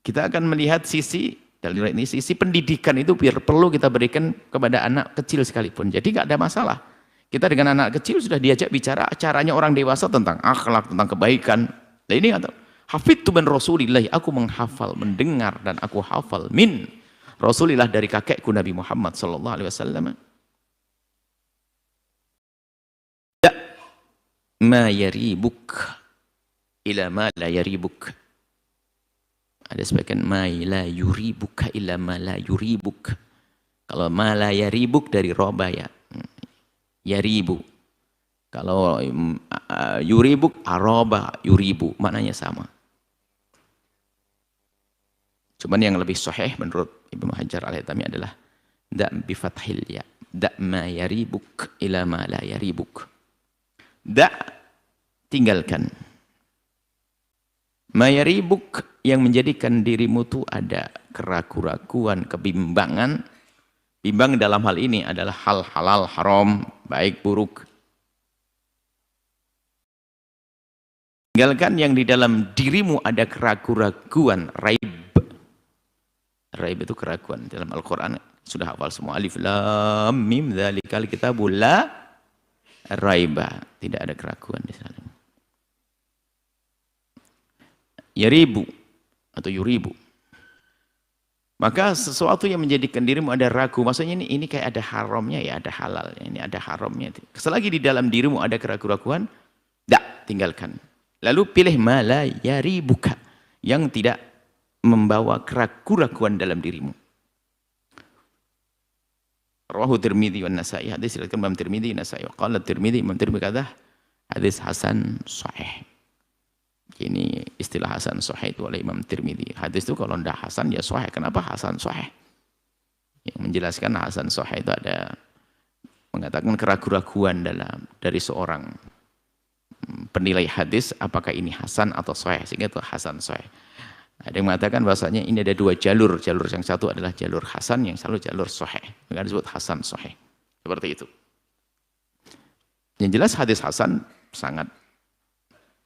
kita akan melihat sisi, dalam ini sisi pendidikan itu biar perlu kita berikan kepada anak kecil sekalipun. Jadi nggak ada masalah. Kita dengan anak kecil sudah diajak bicara caranya orang dewasa tentang akhlak, tentang kebaikan. Nah ini kata, hafidtu min Rasulillah, aku menghafal, mendengar dan aku hafal min Rasulillah dari kakekku Nabi Muhammad sallallahu alaihi wasallam. Da ma yaribuk ila ma la yaribuk. Ada sebagian ma la yuribuka ila ma la yuribuk. Kalau ma la yaribuk dari roba ya. Yaribu. Kalau yuribuk aroba yuribu, maknanya sama. Cuman yang lebih sahih menurut Ibnu Hajar Al-Haytami adalah da' bi fathil ya. Da' ma yaribuk ila ma la yaribuk. Da' tinggalkan. Ma yaribuk yang menjadikan dirimu tuh ada keraguan-raguan, kebimbangan. Bimbang dalam hal ini adalah hal halal, haram, baik, buruk. Tinggalkan yang di dalam dirimu ada keraguan-raguan, raib. Raib itu keraguan. Dalam Al-Quran sudah hafal semua. Alif, lam, mim, dzalikal kitabul la raiba. Tidak ada keraguan di sana. Yaribu atau yuribu. Maka sesuatu yang menjadikan dirimu ada ragu, maksudnya ini kayak ada haramnya ya, ada halalnya, ini ada haramnya. Selagi di dalam dirimu ada keraguan-raguan, tinggalkan. Lalu pilih ma la yaribuka, yang tidak membawa keraguan-raguan dalam dirimu. Rawahu Tirmidzi wan Nasa'i, hadis riwayat Imam Tirmidzi Nasa'i. Qala Tirmidzi, Imam Tirmidzi kata hadis hasan sahih. Ini istilah hasan sahih itu oleh Imam Tirmidzi. Hadis itu kalau tidak hasan ya sahih. Kenapa hasan sahih? Yang menjelaskan hasan sahih itu ada mengatakan keraguan-raguan dari seorang penilai hadis apakah ini hasan atau sahih, sehingga itu hasan sahih. Ada yang mengatakan bahwasanya ini ada dua jalur. Jalur yang satu adalah jalur hasan, yang satu jalur sahih. Maka disebut hasan sahih. Seperti itu. Yang jelas hadis hasan sangat.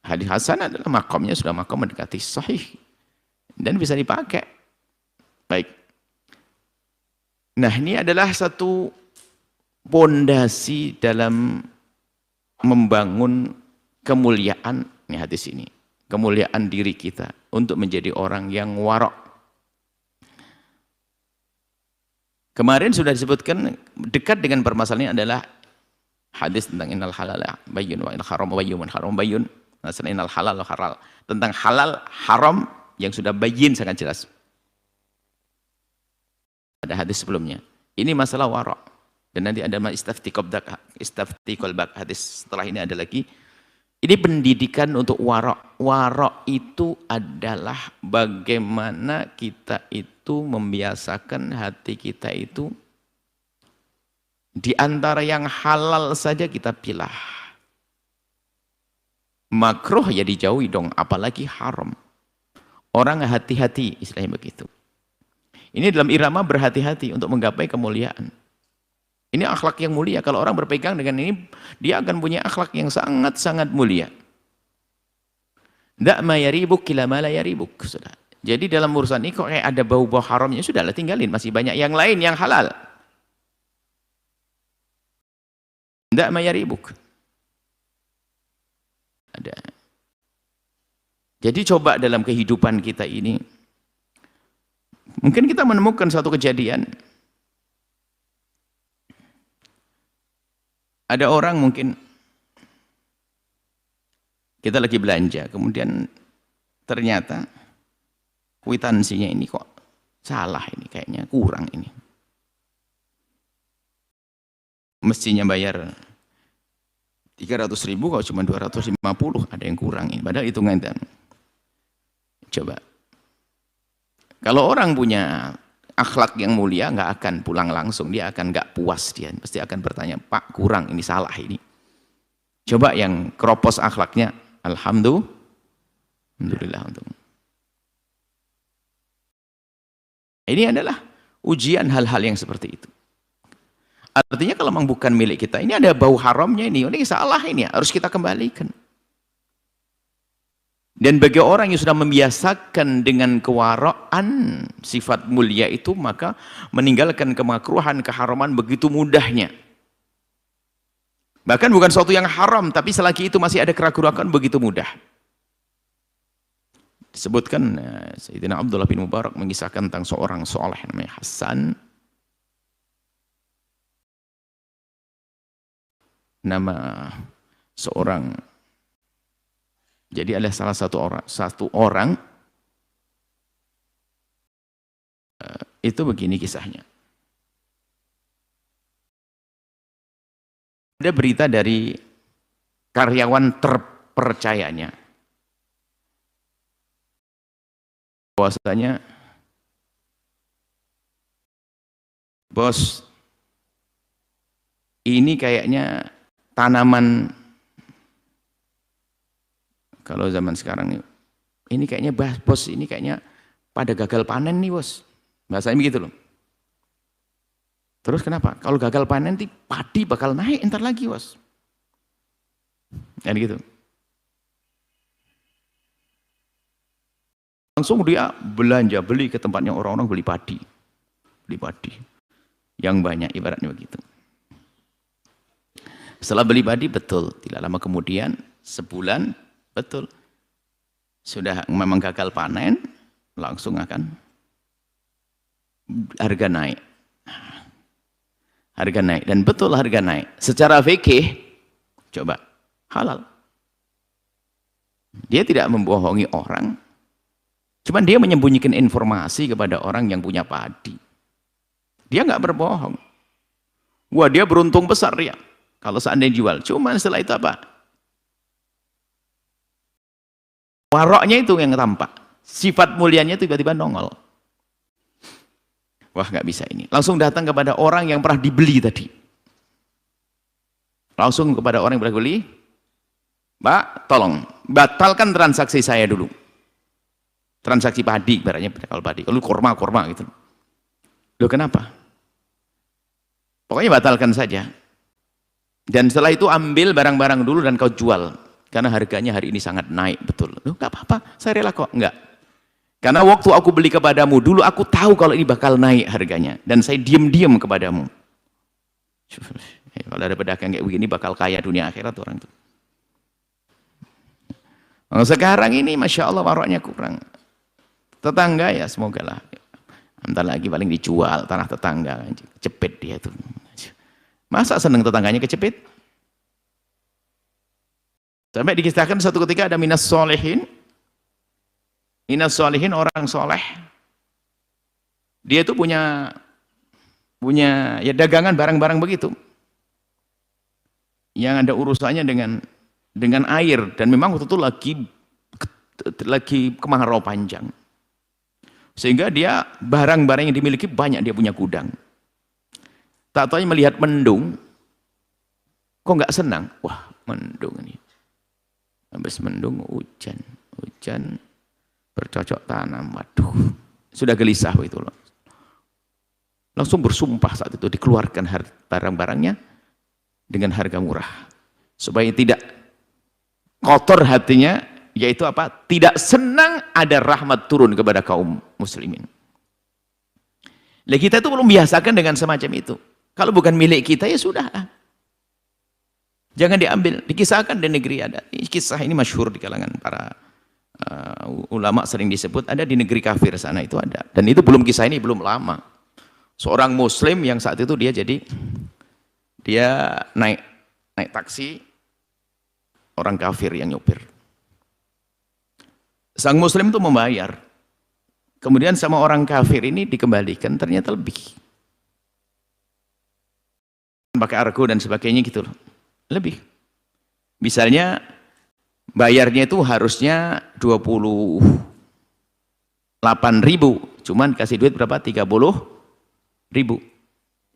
Hadis hasan adalah makomnya sudah makom mendekati sahih dan bisa dipakai. Baik. Nah, ini adalah satu pondasi dalam membangun kemuliaan ini hadis ini. Kemuliaan diri kita untuk menjadi orang yang warok. Kemarin sudah disebutkan dekat dengan permasalahan adalah hadis tentang innal halala bayyun wa innal haram bayyun wa haram bayyun. Innal halal wa haram. Tentang halal, haram yang sudah bayyin sangat jelas. Ada hadis sebelumnya. Ini masalah warok. Dan nanti ada istafti qalbak. Hadis setelah ini ada lagi. Ini pendidikan untuk warok. Warok itu adalah bagaimana kita itu membiasakan hati kita itu di antara yang halal saja kita pilih. Makruh ya dijauhi dong, apalagi haram. Orang hati-hati, istilahnya begitu. Ini dalam irama berhati-hati untuk menggapai kemuliaan. Ini akhlak yang mulia. Kalau orang berpegang dengan ini, dia akan punya akhlak yang sangat-sangat mulia. Da' ma yaribuk ila ma la yaribuk. Sudah. Jadi dalam urusan ini kok kayak ada bau-bau haramnya, sudahlah tinggalin. Masih banyak yang lain yang halal. Da' ma yaribuk. Ada. Jadi coba dalam kehidupan kita ini, mungkin kita menemukan satu kejadian. Ada orang mungkin, kita lagi belanja, kemudian ternyata kwitansinya ini kok salah, ini kayaknya kurang ini. Mestinya bayar 300.000 kalau cuma 250, ada yang kurang ini. Padahal hitungan dan coba. Kalau orang punya akhlak yang mulia nggak akan pulang langsung, dia akan nggak puas, dia pasti akan bertanya, Pak kurang ini, salah ini. Coba yang keropos akhlaknya, alhamdulillah untuk. Ini adalah ujian hal-hal yang seperti itu. Artinya kalau memang bukan milik kita, ini ada bau haramnya ini salah ini, harus kita kembalikan. Dan bagi orang yang sudah membiasakan dengan kewaraan sifat mulia itu, maka meninggalkan kemakruhan, keharaman begitu mudahnya. Bahkan bukan sesuatu yang haram, tapi selagi itu masih ada keraguan begitu mudah. Disebutkan Sayyidina Abdullah bin Mubarak mengisahkan tentang seorang soleh namanya Hasan. Nama seorang, jadi ada salah satu orang itu begini kisahnya. Ada berita dari karyawan terpercayanya bahwasanya, bos, ini kayaknya tanaman, kalau zaman sekarang ini kayaknya bos, ini kayaknya pada gagal panen nih bos, bahasanya begitu loh. Terus kenapa? Kalau gagal panen nanti padi bakal naik entar lagi bos, dan gitu. Langsung dia belanja, beli ke tempatnya orang-orang, beli padi yang banyak, ibaratnya begitu. Setelah beli padi, betul, tidak lama kemudian, sebulan, betul, sudah memang gagal panen, langsung akan harga naik. Harga naik, dan betul harga naik. Secara fikih, coba, halal. Dia tidak membohongi orang, cuman dia menyembunyikan informasi kepada orang yang punya padi. Dia nggak berbohong. Wah, dia beruntung besar ya kalau seandainya jual. Cuman setelah itu apa? Waroknya itu yang tampak. Sifat mulianya tiba-tiba nongol. Wah, nggak bisa ini. Langsung datang kepada orang yang pernah dibeli tadi. Langsung kepada orang yang pernah beli. Mbak, tolong batalkan transaksi saya dulu. Transaksi padi, ibaratnya kalau padi, kalau kurma gitu. Loh kenapa? Pokoknya batalkan saja. Dan setelah itu ambil barang-barang dulu dan kau jual. Karena harganya hari ini sangat naik, betul. Loh nggak apa-apa, saya rela kok. Enggak. Karena waktu aku beli kepadamu dulu, aku tahu kalau ini bakal naik harganya. Dan saya diam-diam kepadamu. Kalau ada pedagang kayak begini bakal kaya dunia akhirat orang itu. Sekarang ini Masya Allah waroknya kurang. Tetangga ya semoga lah, entar lagi paling dijual tanah tetangga, kecepit dia tuh. Masa seneng tetangganya kecepit? Sampai dikisahkan suatu ketika ada minas solehin orang soleh, dia itu punya ya dagangan barang-barang begitu, yang ada urusannya dengan air, dan memang waktu itu lagi kemarau panjang. Sehingga dia barang-barang yang dimiliki banyak, dia punya gudang. Tak tahu melihat mendung, kok nggak senang? Wah, mendung ini. Habis mendung hujan bercocok tanam. Waduh, sudah gelisah itu loh. Langsung bersumpah saat itu dikeluarkan barang-barangnya dengan harga murah supaya tidak kotor hatinya. Yaitu apa? Tidak senang ada rahmat turun kepada kaum muslimin. Nah, kita itu belum biasakan dengan semacam itu. Kalau bukan milik kita ya sudah. Jangan diambil. Dikisahkan di negeri ada. Kisah ini masyhur di kalangan para ulama, sering disebut. Ada di negeri kafir sana itu ada. Dan itu kisah ini belum lama. Seorang muslim yang saat itu dia naik taksi, orang kafir yang nyopir. Sang muslim itu membayar. Kemudian sama orang kafir ini dikembalikan, ternyata lebih. Pakai argo dan sebagainya gitu loh. Lebih. Misalnya bayarnya itu harusnya 28.000, cuman kasih duit berapa? 30.000.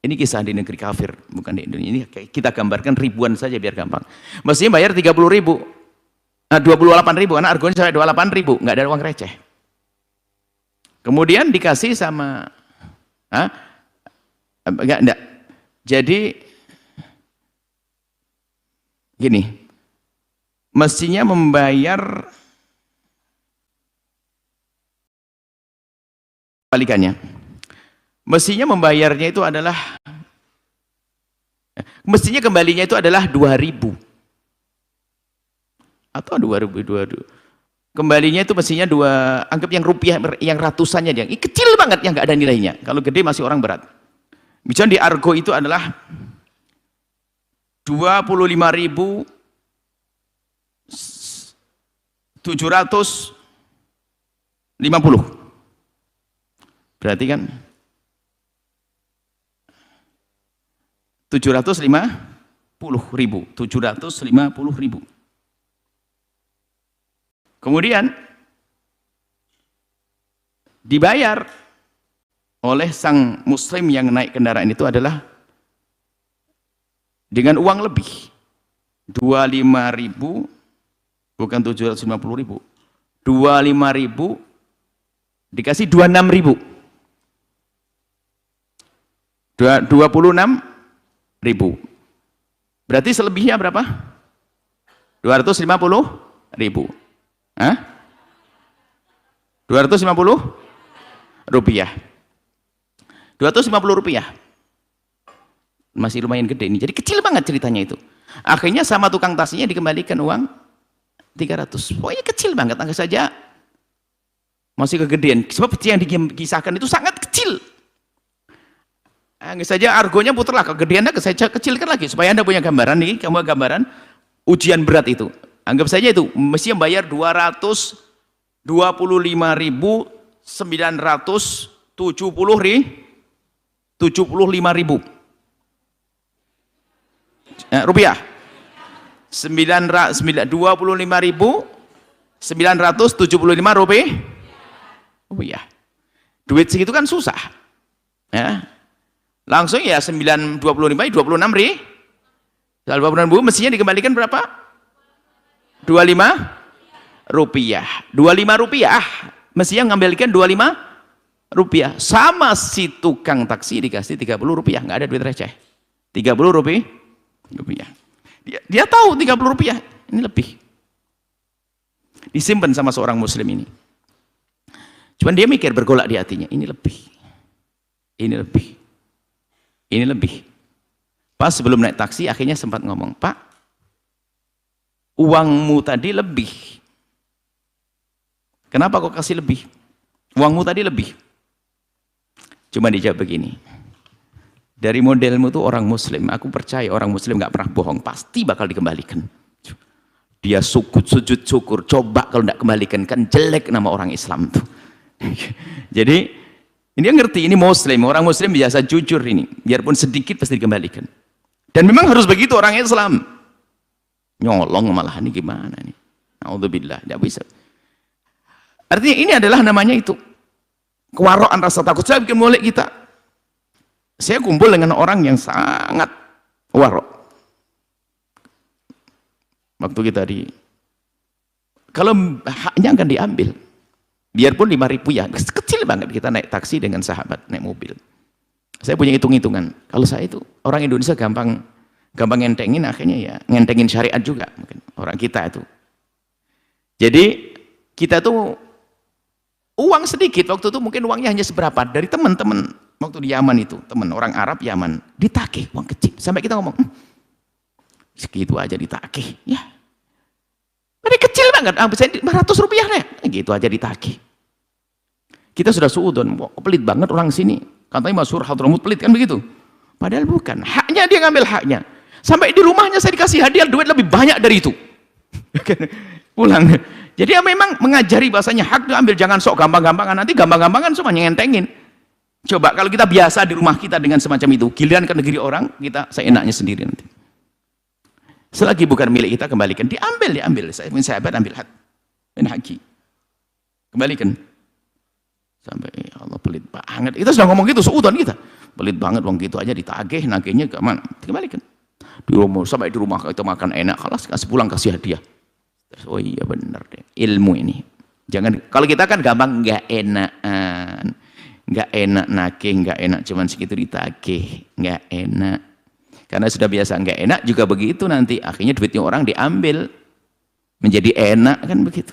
Ini kisah di negeri kafir, bukan di Indonesia. Ini kita gambarkan ribuan saja biar gampang. Mestinya bayar 30.000. 28.000, karena argonya sampai 28.000, nggak ada uang receh. Kemudian dikasih sama, enggak. Jadi gini, mestinya membayar kebalikannya. Mestinya membayarnya itu adalah, mestinya kembalinya itu adalah 2.000 atau 2.000. Kembalinya itu mestinya anggap yang rupiah, yang ratusannya, yang kecil banget, yang nggak ada nilainya. Kalau gede masih orang berat. Misalnya di Argo itu adalah 25.750. Berarti kan 750.000. Kemudian dibayar oleh sang muslim yang naik kendaraan itu adalah dengan uang lebih 25.000, bukan 750.000, 25.000 dikasih 26.000, 26.000. Berarti selebihnya berapa? 250.000. Hah? 250 rupiah. 250 rupiah. Masih lumayan gede ini. Jadi kecil banget ceritanya itu. Akhirnya sama tukang taksinya dikembalikan uang 300. Pokoknya kecil banget, anggap saja masih kegedean. Sebab yang dikisahkan itu sangat kecil. Anggap saja argonya puterlah, kegedeannya saya kecilkan lagi supaya Anda punya gambaran nih, kamu gambaran ujian berat itu. Anggap saja itu mesti membayar 225.975.000 rupiah. 25.975 rupiah. Duit segitu kan susah. Ya. Langsung ya 26.000 mestinya dikembalikan berapa? 25 rupiah. 25 rupiah mestinya ngambilkan 25 rupiah. Sama si tukang taksi dikasih 30 rupiah, nggak ada duit receh. 30 rupiah. Dia tahu 30 rupiah ini lebih. Disimpan sama seorang muslim ini. Cuman dia mikir, bergolak di hatinya, ini lebih. Ini lebih. Ini lebih. Pas sebelum naik taksi akhirnya sempat ngomong, "Pak, uangmu tadi lebih. Kenapa kok kasih lebih? Uangmu tadi lebih." Cuma dijawab begini, dari modelmu tuh orang muslim, aku percaya orang muslim gak pernah bohong, pasti bakal dikembalikan. Dia sujud syukur, coba kalau tidak kembalikan, kan jelek nama orang Islam tuh. Jadi ini dia ngerti, ini muslim, orang muslim biasa jujur ini, biarpun sedikit pasti dikembalikan. Dan memang harus begitu orang Islam. Nyolong malah, ini gimana nih? Naudzubillah, tidak bisa. Artinya ini adalah namanya itu kewaroan, rasa takut. Saya bikin molek kita. Saya kumpul dengan orang yang sangat warok. Waktu kita kalau haknya akan diambil, biarpun 5.000 ya, kecil banget kita naik taksi dengan sahabat, naik mobil. Saya punya hitung-hitungan. Kalau saya itu, orang Indonesia gampang ngentengin, akhirnya ya ngentengin syariat juga mungkin orang kita itu. Jadi kita tuh uang sedikit waktu itu, mungkin uangnya hanya seberapa dari teman-teman waktu di Yaman itu, teman orang Arab Yaman, ditagih uang kecil sampai kita ngomong, segitu aja ditagih ya, ini kecil banget, 500 rupiah deh, gitu aja ditagih. Kita sudah suudon, pelit banget orang sini, katanya masyhur Hadramut pelit kan begitu, padahal bukan, haknya dia ngambil haknya. Sampai di rumahnya saya dikasih hadiah duit lebih banyak dari itu. Pulang. Jadi ya memang mengajari bahasanya hak diambil, jangan sok gampang-gampangan, nanti gampang-gampangan semua ngentengin. Coba kalau kita biasa di rumah kita dengan semacam itu, giliran ke negeri orang, kita seenaknya sendiri nanti. Selagi bukan milik kita, kembalikan. Diambil. Saya punya sahabat ambil hak. Ini haji. Kembalikan. Sampai ya Allah pelit banget. Kita sudah ngomong gitu, seudon kita. Pelit banget uang gitu aja ditagih, nagihnya ke mana? Dikembalikan. Di rumah, sampai di rumah kita makan enak, kalas kasih pulang kasih hadiah. Oh iya benar deh, ilmu ini. Jangan, kalau kita kan gampang nggak enakan, nggak enak nagih, nggak enak cuman segitu ditagih, nggak enak. Karena sudah biasa nggak enak juga begitu nanti, akhirnya duitnya orang diambil menjadi enak kan begitu.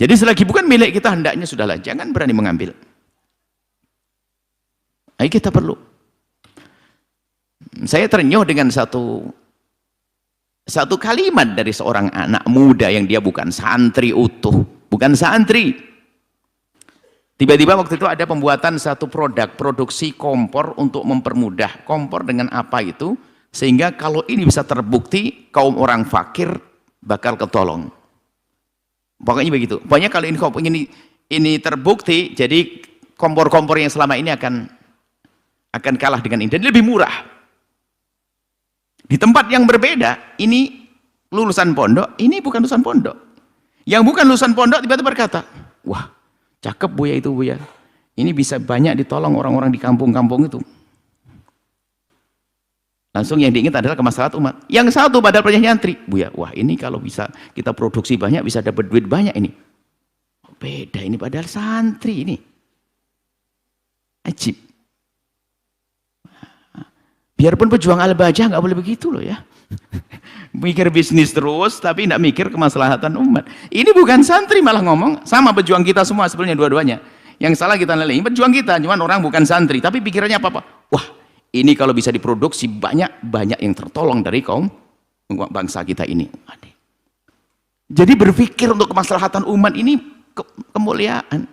Jadi selagi bukan milik kita hendaknya sudahlah, jangan berani mengambil. Nah, kita perlu. Saya ternyuh dengan satu kalimat dari seorang anak muda yang dia bukan santri utuh, bukan santri. Tiba-tiba waktu itu ada pembuatan satu produksi kompor untuk mempermudah. Kompor dengan apa itu? Sehingga kalau ini bisa terbukti, kaum orang fakir bakal ketolong. Pokoknya begitu. Pokoknya kalau ini terbukti, jadi kompor-kompor yang selama ini akan kalah dengan ini. Dan lebih murah. Di tempat yang berbeda, ini lulusan pondok, ini bukan lulusan pondok. Yang bukan lulusan pondok tiba-tiba berkata, wah, cakep Buya itu Buya. Ini bisa banyak ditolong orang-orang di kampung-kampung itu. Langsung yang diingat adalah kemaslahatan umat. Yang satu padahal punya nyantri, Buya, wah ini kalau bisa kita produksi banyak, bisa dapat duit banyak ini. Beda ini padahal santri ini. Ajib. Biarpun pejuang al-bajah nggak boleh begitu loh ya. Mikir bisnis terus, tapi nggak mikir kemaslahatan umat. Ini bukan santri malah ngomong, sama pejuang kita semua sebenarnya dua-duanya. Yang salah kita nilai, pejuang kita, cuman orang bukan santri, tapi pikirannya apa-apa. Wah, ini kalau bisa diproduksi banyak yang tertolong dari kaum bangsa kita ini. Jadi berpikir untuk kemaslahatan umat ini kemuliaan.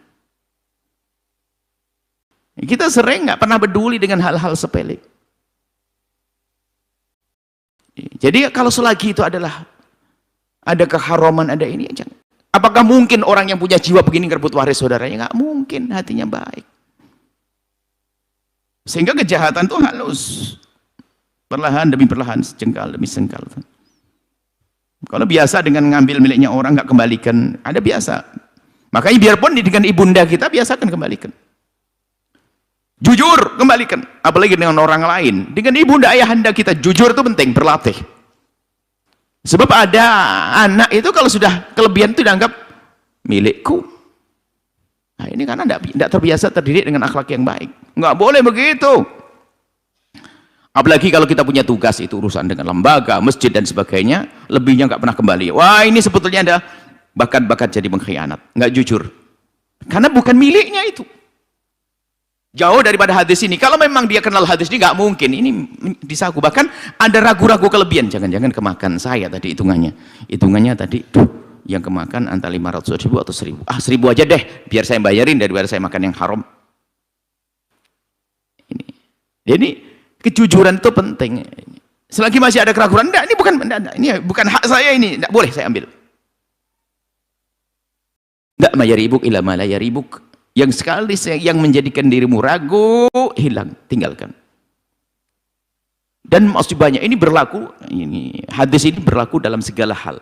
Kita sering nggak pernah peduli dengan hal-hal sepele. Jadi kalau selagi itu adalah ada keharaman, ada ini, jangan. Apakah mungkin orang yang punya jiwa begini ngerebut waris saudaranya? Nggak mungkin, hatinya baik. Sehingga kejahatan itu halus, perlahan demi perlahan, sejengkal demi sengkal. Kalau biasa dengan ngambil miliknya orang nggak kembalikan, ada biasa. Makanya biarpun dengan ibunda kita biasakan kembalikan. Jujur kembalikan, apalagi dengan orang lain. Dengan ibunda ayahanda kita jujur itu penting, berlatih. Sebab ada anak itu kalau sudah kelebihan itu dianggap milikku. Nah ini karena tidak terbiasa terdidik dengan akhlak yang baik. Nggak boleh begitu. Apalagi kalau kita punya tugas itu urusan dengan lembaga, masjid dan sebagainya, lebihnya nggak pernah kembali. Wah ini sebetulnya ada bakat-bakat jadi pengkhianat, nggak jujur. Karena bukan miliknya itu. Jauh daripada hadis ini. Kalau memang dia kenal hadis ini, nggak mungkin. Ini disaku. Bahkan ada ragu-ragu kelebihan. Jangan-jangan kemakan saya tadi hitungannya. Hitungannya tadi, yang kemakan antara 500.000 atau 1.000. Ah 1.000 aja deh, biar saya bayarin daripada saya makan yang haram. Jadi kejujuran itu penting. Selagi masih ada keraguan, enggak, ini bukan hak saya ini, enggak boleh saya ambil. Enggak mayaribuk ila ma la yaribuk. Yang sekali yang menjadikan dirimu ragu, hilang, tinggalkan. Dan masih banyak, ini berlaku, hadis ini berlaku dalam segala hal.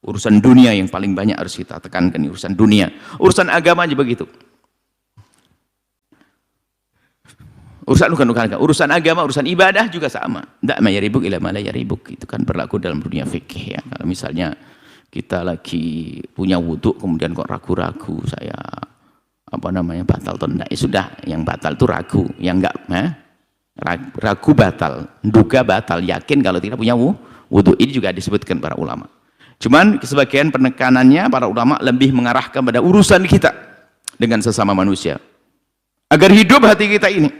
Urusan dunia yang paling banyak harus kita tekankan, urusan dunia. Urusan agama aja begitu. Urusan agama, urusan ibadah juga sama. Tidak mayaribuk ila ma la yaribuk. Itu kan berlaku dalam dunia fikih ya. Kalau misalnya kita lagi punya wudhu, kemudian kok ragu-ragu, saya batal atau enggak, ya sudah, yang batal itu ragu, yang enggak ragu batal, duga batal, yakin kalau tidak punya wudhu. Ini juga disebutkan para ulama. Cuman sebagian penekanannya para ulama lebih mengarahkan pada urusan kita dengan sesama manusia agar hidup hati kita ini.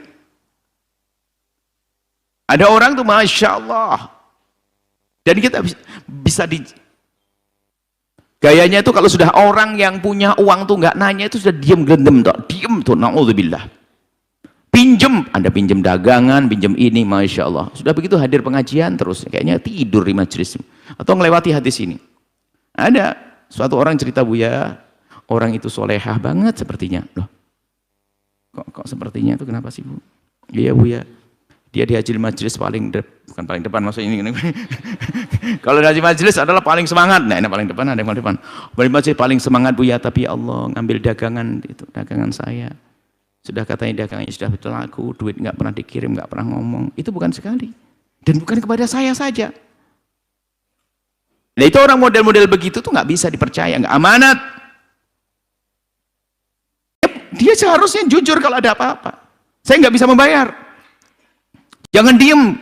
Ada orang tuh Masya Allah, dan kita bisa gayanya itu kalau sudah orang yang punya uang tuh nggak nanya, itu sudah diem gelendem tuh, diem tuh, na'udzubillah. Pinjem, Anda pinjem dagangan, pinjem ini, Masya Allah. Sudah begitu hadir pengajian terus, kayaknya tidur di majelis atau ngelewati hadis ini. Ada suatu orang cerita, Buya, orang itu solehah banget sepertinya. Loh, kok sepertinya itu kenapa sih Bu? Iya Buya, dia di haji majelis bukan paling depan, maksudnya ini. Kalau di haji majelis adalah paling semangat. Nah ini paling depan, ada yang paling depan. Paling majelis paling semangat Buya, tapi Allah ngambil dagangan itu, dagangan saya. Sudah katanya dagangannya sudah betul laku, duit nggak pernah dikirim, nggak pernah ngomong. Itu bukan sekali, dan bukan kepada saya saja. Nah itu orang model-model begitu tuh nggak bisa dipercaya, nggak amanat. Dia seharusnya jujur kalau ada apa-apa. Saya nggak bisa membayar. Jangan diem.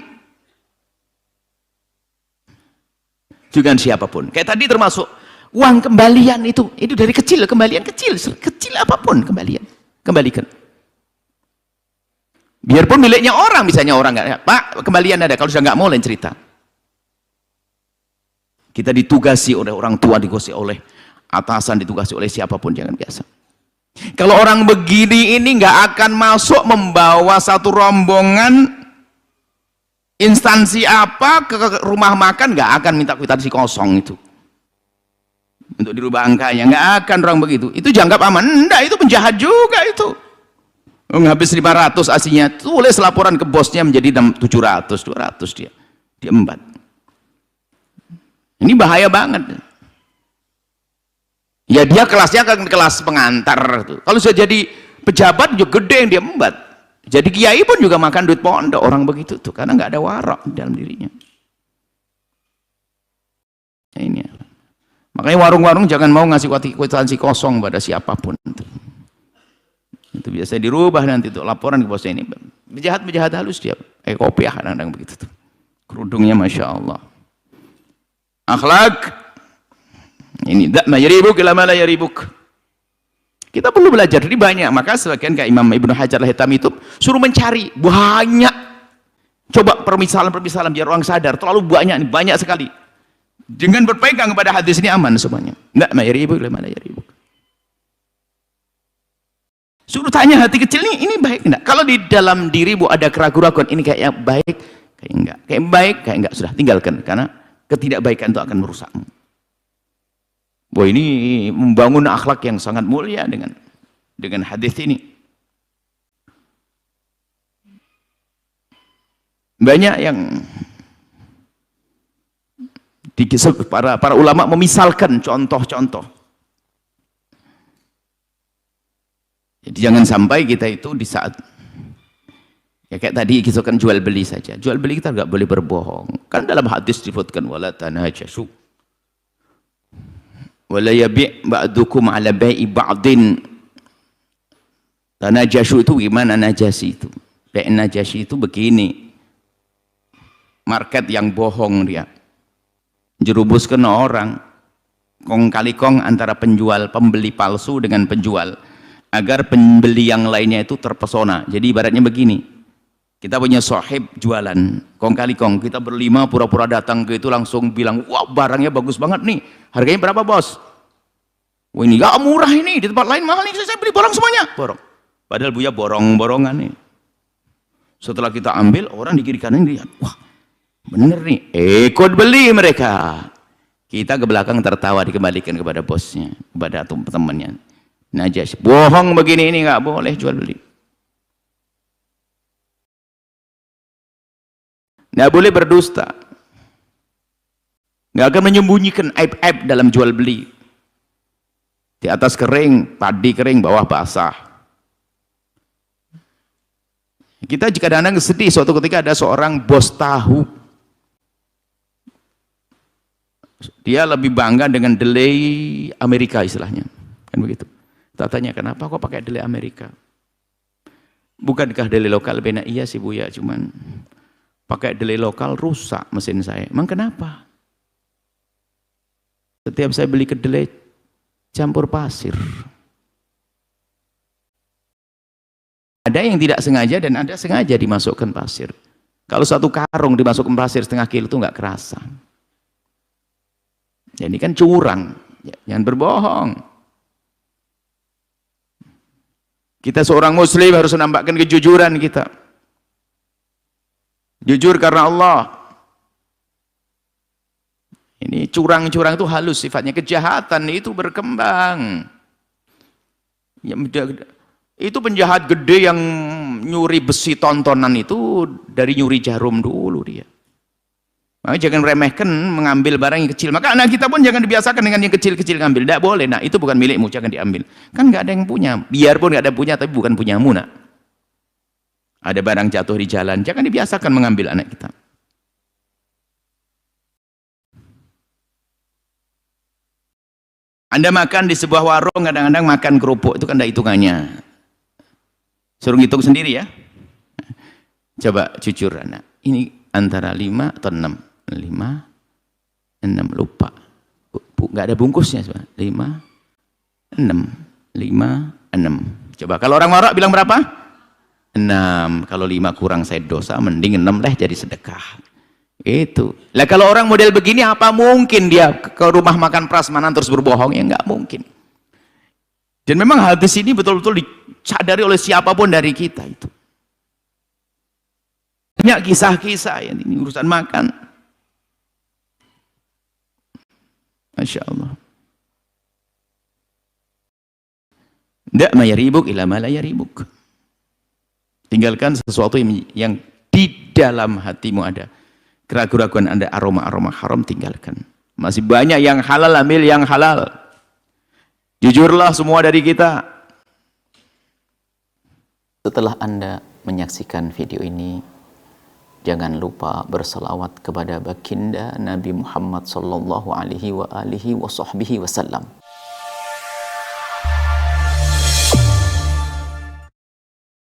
Dengan siapapun. Kayak tadi termasuk uang kembalian itu dari kecil, kembalian kecil apapun kembalian, kembalikan. Biarpun miliknya orang, misalnya orang nggak, Pak kembalian ada, kalau sudah nggak mau lain cerita. Kita ditugasi oleh orang tua, ditugasi oleh atasan, ditugasi oleh siapapun, jangan biasa. Kalau orang begini ini nggak akan masuk membawa satu rombongan instansi apa ke rumah makan, nggak akan minta kwitansi kosong itu untuk dirubah angkanya, nggak akan orang begitu. Itu dianggap aman? Enggak, itu penjahat juga itu. Habis 500 aslinya, tulis laporan ke bosnya menjadi 700, 200 dia embat. Ini bahaya banget. Ya dia kelasnya kan kelas pengantar tuh. Kalau sudah jadi pejabat juga gede yang dia embat. Jadi kiai pun juga makan duit pondok orang begitu tuh, karena nggak ada warak dalam dirinya. Nah, ini. Makanya warung-warung jangan mau ngasih kwitansi kosong pada siapapun. Itu biasa dirubah nanti tuh laporan ke bosnya ini. Penjahat halus dia. Kopiah kadang-kadang begitu tuh. Kerudungnya masya Allah. Akhlak. Ini ma yaribuk ila ma la yaribuk. Kita perlu belajar, jadi banyak. Maka sebagian kayak Imam Ibnu Hajar al-Haytami itu suruh mencari banyak. Coba permisalan biar orang sadar. Terlalu banyak sekali. Dengan berpegang kepada hadis ini aman semuanya. Enggak ma yaribuk ila ma la yaribuk. Suruh tanya hati kecil ini baik enggak? Kalau di dalam diri ada keraguan-keraguan, ini kayaknya baik, kayak enggak. Kayak baik, kayak enggak, sudah tinggalkan, karena ketidakbaikan itu akan merusakmu. Wah, ini membangun akhlak yang sangat mulia dengan hadis ini. Banyak yang para ulama memisalkan contoh-contoh. Jadi jangan sampai kita itu di saat ya kayak tadi kita kan jual beli saja. Jual beli kita nggak boleh berbohong. Kan dalam hadis disebutkan wala tanajashu. Wala yabi' ba'dukum 'ala bai'i ba'din. Tanajashu itu gimana najasi itu? Bai' najasi itu begini. Market yang bohong dia. Jerumuskan orang kong kali kong antara pembeli palsu dengan penjual agar pembeli yang lainnya itu terpesona. Jadi ibaratnya begini, kita punya sahib jualan kong kali kong, kita berlima pura-pura datang ke itu langsung bilang, wah barangnya bagus banget nih, harganya berapa bos? Wah ini gak murah ini, di tempat lain mahal nih, saya beli borong semuanya, borong. Padahal Buya borong-borongan nih. Setelah kita ambil, orang di kiri kanan lihat, wah bener nih, ikut beli mereka. Kita ke belakang tertawa, dikembalikan kepada bosnya, kepada temannya. Najas, bohong begini ini nggak boleh jual beli. Nggak boleh berdusta. Nggak akan menyembunyikan aib-aib dalam jual beli. Di atas kering, padi kering, bawah basah. Kita kadang-kadang sedih suatu ketika ada seorang bos tahu. Dia lebih bangga dengan delay Amerika istilahnya. Kan begitu. Kita tanya kenapa kok pakai delay Amerika? Bukankah delay lokal? Benar iya sih Buya, cuman pakai delay lokal rusak mesin saya. Emang kenapa? Setiap saya beli kedelai campur pasir. Ada yang tidak sengaja dan ada sengaja dimasukkan pasir. Kalau satu karung dimasukkan pasir setengah kilo itu nggak kerasa. Jadi kan curang. Jangan berbohong. Kita seorang muslim harus menampakkan kejujuran kita. Jujur karena Allah. Ini curang-curang itu halus sifatnya, kejahatan itu berkembang. Itu penjahat gede yang nyuri besi tontonan itu dari nyuri jarum dulu dia. Maka jangan remehkan mengambil barang yang kecil. Maka anak kita pun jangan dibiasakan dengan yang kecil-kecil ngambil. Tidak boleh. Nah itu bukan milikmu, jangan diambil. Kan nggak ada yang punya. Biarpun nggak ada punya, tapi bukan punyamu nak. Ada barang jatuh di jalan, jangan dibiasakan mengambil anak kita. Anda makan di sebuah warung, kadang-kadang makan kerupuk itu kan ada hitungannya. Suruh ngitung sendiri ya. Coba jujur anak. Ini antara 5 atau 6. 5, 6 lupa. Nggak ada bungkusnya. 5, 6. 5, 6. Coba kalau orang warak bilang berapa? 6. Kalau 5 kurang saya dosa, mending 6 lah jadi sedekah. Itu. Lah kalau orang model begini, apa mungkin dia ke rumah makan prasmanan terus berbohong? Ya nggak mungkin. Dan memang hadis ini betul-betul disadari oleh siapapun dari kita itu. Banyak kisah-kisah yang ini urusan makan. Masya Allah. Tidak mayaribuk ila ma la yaribuk. Tinggalkan sesuatu yang di dalam hatimu ada keraguan-keraguan, ada aroma-aroma haram, tinggalkan. Masih banyak yang halal, ambil yang halal. Jujurlah semua dari kita. Setelah Anda menyaksikan video ini, jangan lupa berselawat kepada baginda Nabi Muhammad sallallahu alaihi wa alihi wa sahbihi wasallam.